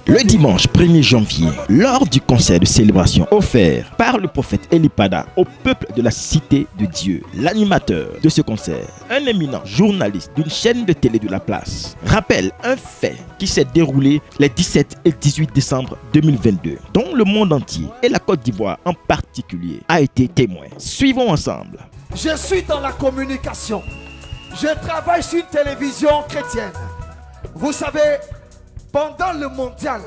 Le dimanche 1er janvier, lors du concert de célébration offert par le prophète Elipada au peuple de la Cité de Dieu, l'animateur de ce concert, un éminent journaliste d'une chaîne de télé de la place, rappelle un fait qui s'est déroulé les 17 et 18 décembre 2022, dont le monde entier et la Côte d'Ivoire en particulier a été témoin. Suivons ensemble. Je suis dans la communication. Je travaille sur une télévision chrétienne. Vous savez, pendant le mondial,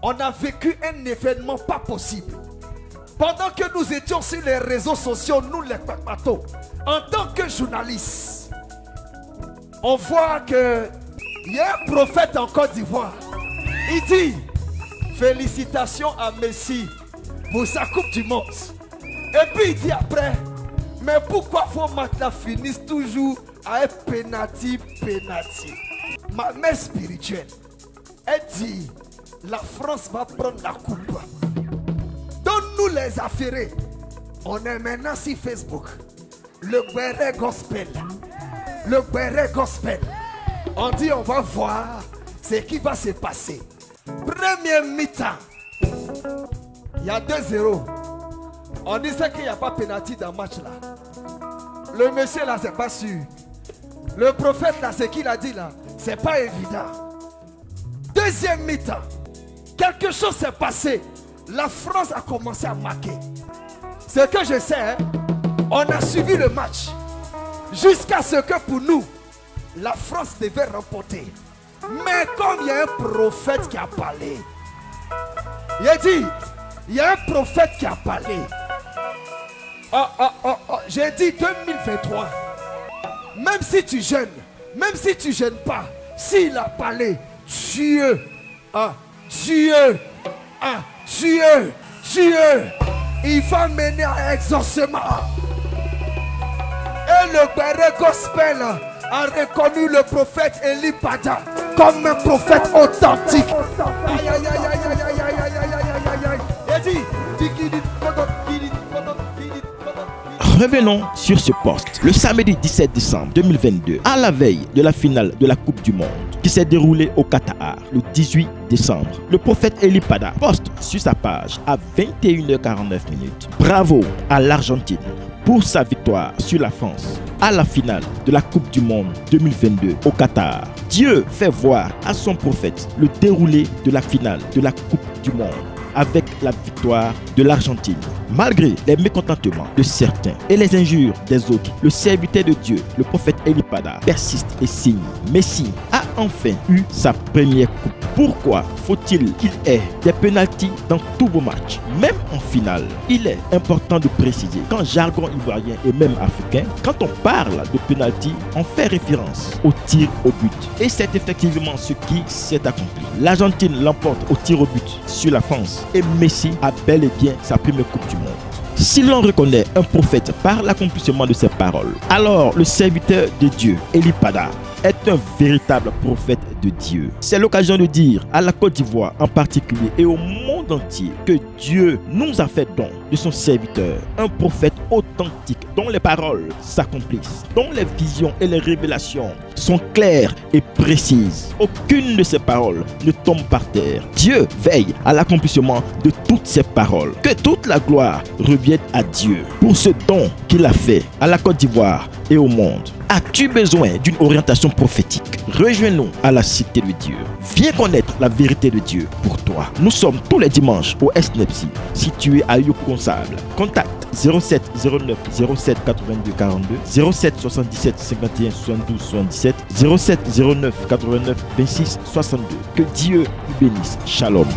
on a vécu un événement pas possible. Pendant que nous étions sur les réseaux sociaux, nous les papatos, en tant que journalistes, on voit qu'il y a un prophète en Côte d'Ivoire. Il dit, félicitations à Messi pour sa Coupe du Monde. Et puis il dit après, mais pourquoi vos matchs finissent toujours à un penalty? Ma mère spirituelle, elle dit, la France va prendre la coupe. Donne-nous les affaires. On est maintenant sur Facebook. Le Béret Gospel. Le Béret Gospel. On dit, on va voir ce qui va se passer. Première mi-temps. Il y a 2-0. On disait qu'il n'y a pas pénalty dans le match là. Le monsieur là, c'est pas sûr. Le prophète là, ce qu'il a dit là, c'est pas évident. Deuxième mi-temps, quelque chose s'est passé. La France a commencé à marquer. Ce que je sais, hein, on a suivi le match jusqu'à ce que pour nous, la France devait remporter. Mais comme il y a un prophète qui a parlé, il a dit, il y a un prophète qui a parlé. J'ai dit 2023. Même si tu jeûnes, même si tu jeûnes pas, s'il a parlé, Dieu, il va mener à exaucement. Et le Béret Gospel a reconnu le prophète Elipada comme un prophète authentique. Aïe, aïe, aïe, aïe, aïe, aïe, aïe, aïe, aïe, aïe, aïe. Il a dit, revenons sur ce poste. Le samedi 17 décembre 2022, à la veille de la finale de la Coupe du Monde qui s'est déroulée au Qatar le 18 décembre, le prophète Elipada poste sur sa page à 21h49. Bravo à l'Argentine pour sa victoire sur la France à la finale de la Coupe du Monde 2022 au Qatar. Dieu fait voir à son prophète le déroulé de la finale de la Coupe du Monde avec la victoire de l'Argentine. Malgré les mécontentements de certains et les injures des autres, le serviteur de Dieu, le prophète Elipada, persiste et signe. Messi a enfin eu sa première coupe. Pourquoi faut-il qu'il ait des pénaltys dans tous vos matchs, même en finale? Il est important de préciser qu'en jargon ivoirien et même africain, quand on parle de pénalty, on fait référence au tir au but. Et c'est effectivement ce qui s'est accompli. L'Argentine l'emporte au tir au but sur la France et Messi a bel et bien sa première coupe du monde. Si l'on reconnaît un prophète par l'accomplissement de ses paroles, alors le serviteur de Dieu, Elipada, est un véritable prophète de Dieu. C'est l'occasion de dire à la Côte d'Ivoire en particulier et au monde entier que Dieu nous a fait don de son serviteur, un prophète authentique dont les paroles s'accomplissent, dont les visions et les révélations sont claires et précises. Aucune de ces paroles ne tombe par terre. Dieu veille à l'accomplissement de toutes ces paroles. Que toute la gloire revienne à Dieu pour ce don qu'il a fait à la Côte d'Ivoire et au monde. As-tu besoin d'une orientation prophétique? Rejoins-nous à la Cité de Dieu. Viens connaître la vérité de Dieu pour toi. Nous sommes tous les dimanches au SNEPSI, situé à Yoko-Consable. Contact 07 09 07 82 42, 07 77 51 72 77, 07 09 89 26 62. Que Dieu vous bénisse. Shalom.